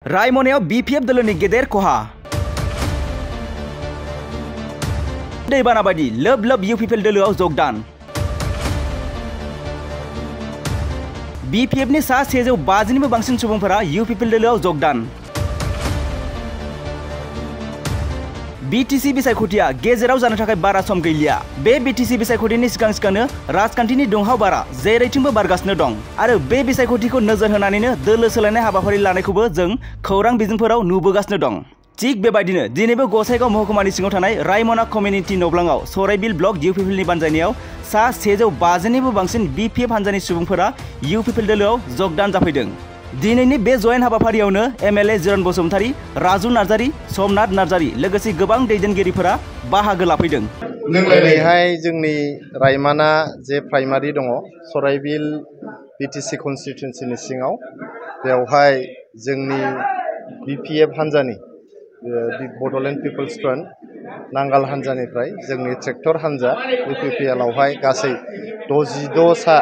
रायमनायाव BPF दलनि गेदेर खहा दैबाना बायदि लोब लोब इउपिपिएल दोलोआव जगदान बीपीएफनि सा 150 निबो बांसिन सुबुंफोरा इउपिपिएल दोलोआव जगदान बीटीसी बिसायख'थिया गेजेराव जानो थाखाय बारा सम गैलिया बे बीटीसी बिसायख'थिनि सिगांनो राजखान्थिनि दुंहाव बारा जेरैथिंबो बारगासिनो दं आरो बे बिसायख'थिखौ नोजोर होनानैनो दोलो सोलायनाय हाबाफारि लानायखौबो जों खौरां बिजोंफोराव नुबोगासिनो दं। थिग बेबायदिनो दिनैबो गसाइगाव महकुमानि सिङाव थानाय रायमना कमिउनिटि नब्लाङाव सराइबिल ब्लक इउपिपिएलनि बानजायनायाव सा 150 निबो बांसिन बीपीएफ हान्जानि सुबुंफोरा इउपिपिएल दोलोआव जगदान जाफैदों। दिनैनि बे जयेन हाबाफारियावनो एमएलए जिरन बसुमतारी, राजु नार्जारी, समनाथ नार्जारी लोगोसे गोबां दैदेनगिरिफोरा बाहागो लाफैदों। दिनैहाय जोंनि रायमना जे प्राइमारि दङ सराइबिल बीटीसी कन्स्टिटुएन्सिनि सिङाव बेवहाय जोंनि बीपीएफ हान्जानि बड'लेण्ड पिपल्स फ्रन्ट नांगाल हान्जानिफ्राय जोंनि ट्रेक्टर हान्जा इउपिपिएल आवहाय गासै 66 सा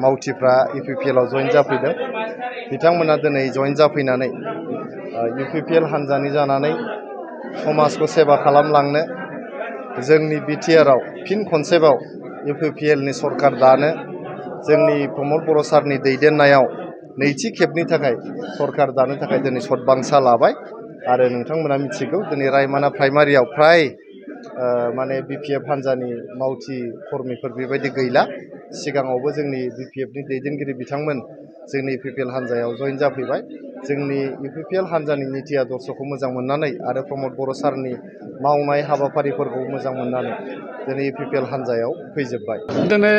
मावथिफ्रा इउपिपिएल आव जइन जाफैदों। बिथांमोना दिनै जइन जाफैनानै इउपिपिएल हान्जानि जानानै समाजखौ सेवा खालामलांनो जोंनि बिटिआर आव फिन खनसेबाव इउपिपिएलनि सरकार दानो जोंनि प्रमद बर' सारनि दैदेननायाव नैथि खेबनि थाखाय सरकार दानो थाखाय दिनै सतबांसा लाबाय आरो नोंथांमोना मिथिगौ दिनै रायमना प्राइमारियाव फ्राय माने बीपीएफ हान्जानि मावथि कर्मीफोर बेबायदि गैला। सिगाङावबो जोंनि बीपीएफनि दैदेनगिरि बिथांमोन जोंनि इउपिपिएल हान्जायाव जइन जाफैबाय। जोंनि इउपिपिएल हान्जानि नीति आदर्शखौ मोजां मोननानै आरो प्रमद बर' सारनि मावनाय हाबाफारिफोरखौ मोजां मोननानै दिनै इउपिपिएल हान्जायाव फैजोब्बाय। दिनै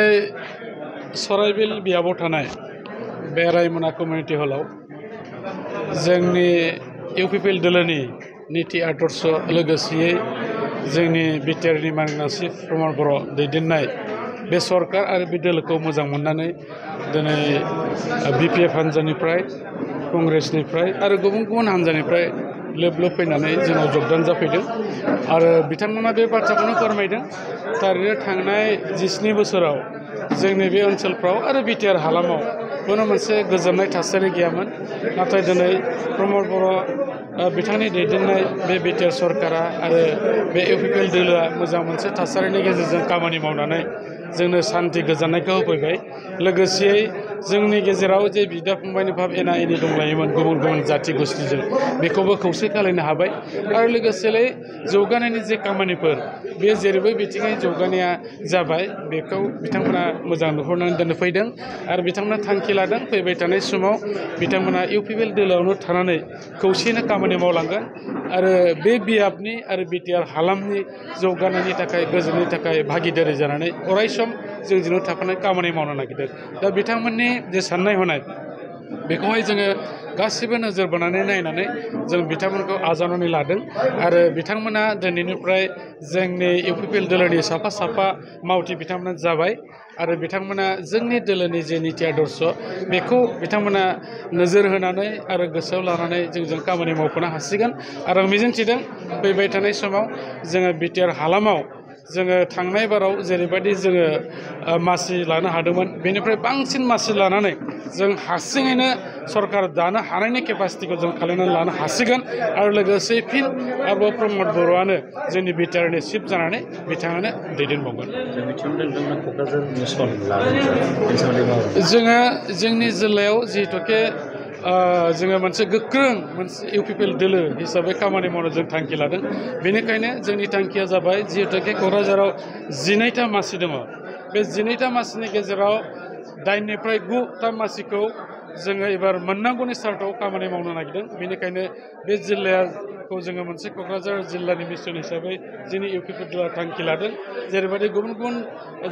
सराइबिल बियाबाव थानाय बे रायमना कमिउनिटि हलाव जोंनि इउपिपिएल दोलोनि नीति आदर्श लोगोसेयै जोंनि बिटिआरनि मानगोनां चिफ प्रमद बर' दैदेननाय बे सरकार आरो बे दोलोखौ मोजां मोननानै दिनै बीपीएफ हान्जानिफ्राय कंग्रेसनिफ्राय आरो गुबुन गुबुन हान्जानिफ्राय लोब लोब फैनानै जोंनाव जगदान जाफैदों आरो बिथांमोना बे बाथ्राखौनो फोरमायदों थारैनो थांनाय 17 बोसोराव जोंनि बे ओनसोलफ्राव आरो बिटिआर हालामाव खुनु मोनसे गोजोननाय थासारि गैयामोन। नाथाय दिनै प्रमद बर' बिथांनि दैदेननाय बे बिटिआर सरकारा आरो बे इउपिपिएल दोलोआ मोजां मोनसे थासारिनि गेजेरजों खामानि मावनानै जोंनो सान्थि गोजोननायखौ होफैबाय। लोगोसेयै जोंनि गेजेराव जे बिदा फंबायनि भाब एना एनि दंलायोमोन गुबुन गुबुन जाथि गोष्ठीजों बेखौबो खौसे खालामनो हाबाय आरो लोगोसेयै जौगानायनि जे खामानिफोर बे जेरैबो बिथिङै जौगानाया जाबाय बेखौ बिथांमोना मोजां नुहुरनानै दोननो फैदों आरो बिथांमोना थांखि लादों फैबाय थानाय समाव बिथांमोना इउपिपिएल दोलोआवनो थानानै खौसेयैनो खामानि मावलांगोन आरो बे बियाबनि आरो बिटिआर हालामनि जौगानायनि थाखाय गोजोननि थाखाय भागिदारि जानानै अरायसम जोंजोंनो थाफानाय खामानि मावनो नागिरदों। दा बिथांमोननि जे साननाय हनाय बेखौहाय जोङो गासिबो नोजोर बोनानै नायनानै जों बिथांमोनखौ आजावनानै लादों आरो बिथांमोना दिनैनिफ्राय जोंनि इउपिपिएल दोलोनि साफा साफा मावथि बिथांमोना जाबाय आरो बिथांमोना जोंनि दोलोनि जे नीति आदर्श बेखौ बिथांमोना नोजोर होनानै आरो गोसोआव लानानै जोंजों खामानि मावफानो हासिगोन आरो आं मिजिंथिदों फैबाय थानाय समाव जोङो बिटिआर हालामाव जोङो थांनाय बाराव जेरैबायदि जोङो मासि लानो हादोंमोन बेनिफ्राय बांसिन मासि लानानै जों हारसिङैनो सरकार दानो हानायनि केपासिटिखौ जों खालामनानै लानो हासिगोन आरो लोगोसे फिन आरोबाव प्रमद बर'आनो जोंनि बिटिआरनि चिफ जानानै बिथाङानो दैदेनबावगोन। जोङो जोंनि जिल्लायाव जिहेतुके जोङो मोनसे गोख्रों मोनसे इउपिपिएल दोलो हिसाबै खामानि मावनो जों थांखि लादों। बेनिखायनो जोंनि थांखिया जाबाय जिहेतुके क'क्राझाराव 12टा मासि दङ बे 12टा मासिनि गेजेराव 8निफ्राय 9टा मासिखौ जोङो एबार मोननांगौनि सार्टआव खामानि मावनो नागिरदों। बेनिखायनो बे जिल्लाखौ जोङो मोनसे क'क्राझार जिल्लानि मिसन हिसाबै जोंनि इउपिपिएल दोलोआ थांखि लादों। जेरैबायदि गुबुन गुबुन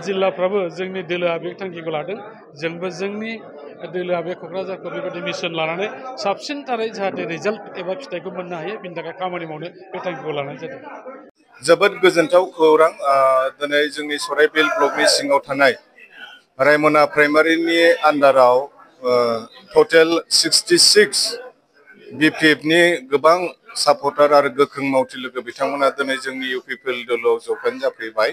जिल्लाफ्राबो जोंनि दोलोआ बे थांखिखौ लादों जोंबो जोंनि दोलोआ बे क'क्राझारखौ बेबायदि मिसन लानानै साबसिनथारै जाहाथे रिजाल्ट एबा फिथाइखौ मोननो हायो बिनि थाखाय खामानि मावनो बे थांखिखौ लानाय जादों। जोबोद गोजोनथाव खौरां दिनै जोंनि सराइबिल ब्लकनि सिङाव थानाय रायमना प्राइमारिनि आन्डाराव टटेल 66 बीपीएफनि गोबां सापर्टार आरो गोख्रों मावथि लोगो बिथांमोना दिनै जोंनि इउपिपिएल दोलोआव जगदान जाफैबाय।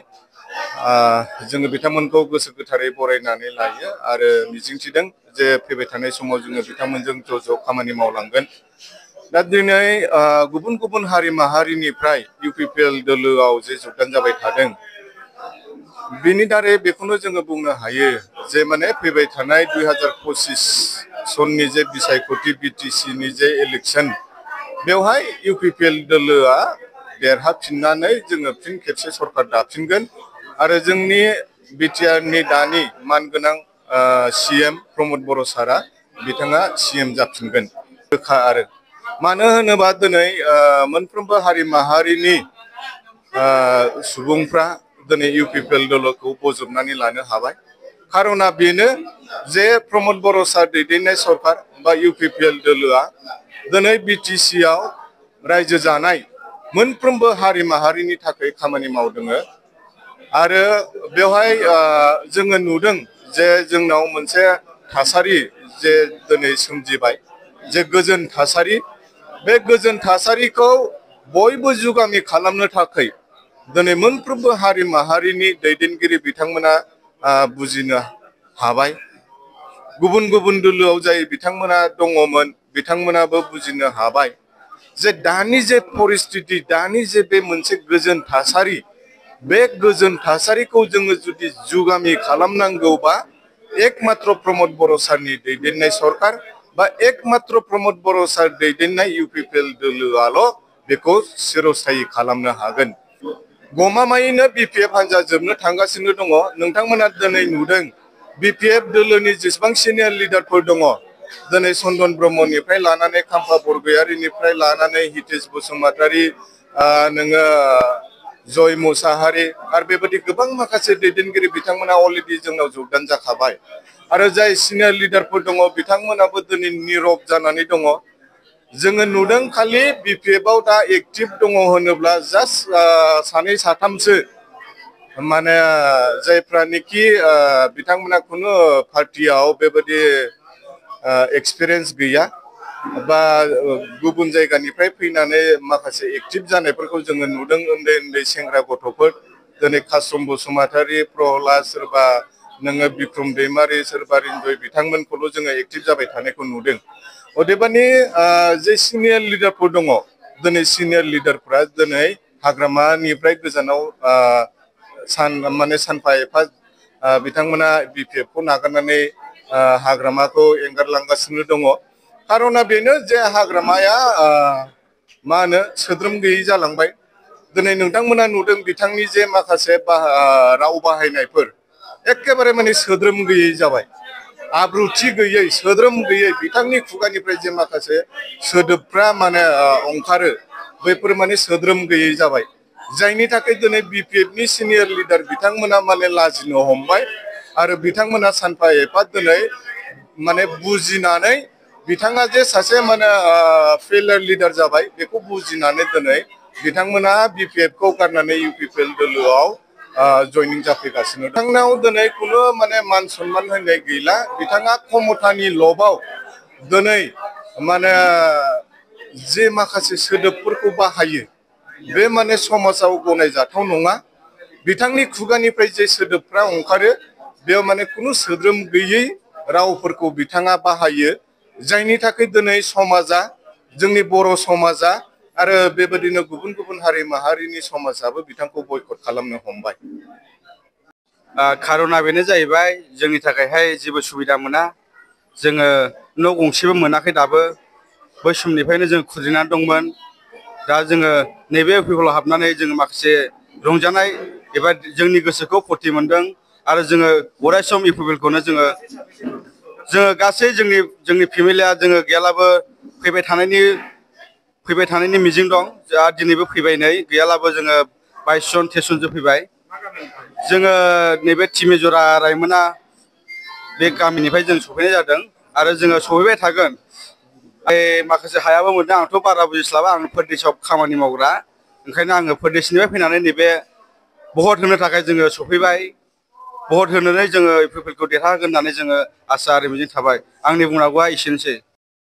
जोङो बिथांमोनखौ गोसो गोथारै बरायनानै लायो आरो मिजिंथिदों जे फैबाय थानाय समाव जोङो बिथांमोनजों ज' खामानि मावलांगोन। दा दिनै गुबुन गुबुन हारि माहारिनिफ्राय इउपिपिएल दोलोआव जे जगदान जाबाय थादों, बिनि दारै बेखौनो जोङो बुंनो हायो जे माने फैबाय थानाय 2025 सननि जे बिसायख'थि बिटिसिनि जे इलेक्सन, बेवहाय इउपिपिएल दोलोआ देरहाफिननानै जोङो फिन खेबसे सरकार दाफिनगोन आरो जोंनि बिटिआरनि दानि मानगोनां सीएम प्रमद बर' सारा बिथाङा सीएम जाफिनगोन। रोखा आरो मानो होनोबा दिनै मोनफ्रोमबो हारि माहारिनि सुबुंफ्रा दिनै इउपिपिएल दोलोखौ बजबनानै लानो हाबाय। खारना बेनो जे प्रमद बर' सार दैदेननाय सरकार बा इउपिपिएल दोलोआ दिनै बिटिसिआव रायजो जानाय मोनफ्रोमबो हारि माहारिनि थाखाय खामानि मावदों आरो बेवहाय जोङो नुदों जे जोंनाव मोनसे थासारि जे दिनै सोमजिबाय, जे गोजोन थासारि, बे गोजोन थासारिखौ बयबो जुगामि खालामनो थाखाय दिनै मोनफ्रोमबो हारि माहारिनि दैदेनगिरि बिथांमोना बुजिनो हाबाय। गुबुन गुबुन दोलोआव जाय बिथांमोना दङमोन बिथांमोनाबो बुजिनो हाबाय जे दानि जे परिस्थिति, दानि जे बे मोनसे गोजोन थासारि, बे गोजोन थासारिखौ जोङो जुदि जुगामि खालामनांगौबा एकमात्र प्रमद बर' सारनि दैदेननाय सरकार बा एकमात्र प्रमद बर' सार दैदेननाय इउपिपिएल दोलोआल' बेखौ सिरस्थायि खालामनो हागोन। गमामायैनो बिपिएफ हान्जा जोबनो थांगासिनो दङ। नोंथांमोना दिनै नुदों बिपिएफ दोलोनि जेसेबां सिनियर लिडारफोर दङ, दिनै चन्दन ब्रह्मनिफ्राय लानानै खाम्फा बरगयारिनिफ्राय लानानै हितेश बसुमतारी, नोङो जय मुसाहारि आरो बेबायदि गोबां माखासे दैदेनगिरि बिथांमोना अलरेडि जोंनाव जगदान जाखाबाय आरो जाय सिनियर लिडारफोर दङ बिथांमोनाबो दिनै नीरब जानानै दङ। जोङो नुदों खालि बिपिएफआव दा एक्टिभ दङ होनोब्ला जास्ट सानै साथामसो, माने जायफ्रानोखि बिथांमोना खुनु पार्टियाव बेबायदि एक्सपिरियेन्स गैया बा गुबुन जायगानिफ्राय फैनानै माखासे एक्टिभ जानायफोरखौ जोङो नुदों। उन्दै उन्दै सेंग्रा गथ'फोर दिनै कासम बसुमतारी, प्रहलाद, सोरबा नोङो बिक्रम दैमारि, सोरबा रिन्जय बिथांमोनखौल' जोङो एक्टिभ जाबाय थानायखौ नुदों। अदेबानि जे सिनियर लिडारफोर दङ, दिनै सिनियर लिडारफ्रा दिनै हाग्रामानिफ्राय गोजानाव सानफा एफा बिथांमोना बिपिएफखौ नागारनानै हाग्रामाखौ एंगारलांगासिनो दङ। खारना बेनो जे हाग्रामाया मा होनो सोद्रोम गैयै जालांबाय। दिनै नोंथांमोना नुदों बिथांनि जे माखासे राव बाहायनायफोर एखेबारे माने सोद्रोम गैयै जाबाय, आब्रुथि गैयै, सोद्रोम गैयै। बिथांनि खुगानिफ्राय जे माखासे सोदोबफ्रा माने ओंखारो बैफोर माने सोद्रोम गैयै जाबाय, जायनि थाखाय दिनै बिपिएफनि सिनियर लिडार बिथांमोना माने लाजिनो हमबाय आरो बिथांमोना सानफा एफा दिनै माने बुजिनानै बिथाङा जे सासे माने फेलियर लिडार जाबाय बेखौ बुजिनानै दिनै बिथांमोना बिपिएफखौ गारनानै इउपिपिएल दोलोआव जयनिं जाफैगासिनो। बिथांनाव दिनै खुनु माने मान सन्मान होनाय गैला। बिथाङा क्षमतानि लबाव दिनै माने जे माखासे सोदोबफोरखौ बाहायो बे माने समाजाव गनायजाथाव नङा। बिथांनि खुगानिफ्राय जे सोदोबफ्रा ओंखारो बेयाव माने खुनु सोद्रोम गैयै रावफोरखौ बिथाङा बाहायो, जायनि थाखाय दिनै समाजा, जोंनि बर' समाजा आरो बेबायदिनो गुबुन गुबुन हारि माहारिनि समाजाबो बिथांखौ बयकट खालामनो हमबाय। खारना बेनो जाहैबाय जोंनि थाखायहाय जेबो सुबिदा मोना। जोङो न' गंसेबो मोनाखै दाबो। बै समनिफ्रायनो जों खुद्रिनानै दंमोन। दा जोङो नैबे इउपिपिएलआव हाबनानै जोङो माखासे रंजानाय एबा जोंनि गोसोखौ फुरथि मोनदों आरो जोङो अरायसम इउपिपिएलखौनो जोङो गासै जोंनि फेमिलिया जोङो गैयालाबो फैबाय थानायनि मिजिं दं। जोंहा दिनैबो फैबाय, नै गैयालाबो जोङो 22 जन 23 जनसो फैबाय। जोङो नैबे टिमेजरा रायमोना बे गामिनिफ्राय जों सफैनाय जादों आरो जोङो सहैबाय थागोन। माखासे हायाबो मोनदों, आंथ' बारा बुजिस्लाबा, आं परदेशआव खामानि मावग्रा, ओंखायनो आङो परदेशनिफ्राय फैनानै नैबे भट होनो थाखाय जोङो सफैबाय। भट होनानै जोङो इउपिपिएलखौ देरहागोन होननानै जोङो आसा आरो मिजिं थाबाय। आंनि बुंनांगौआ एसेनोसै।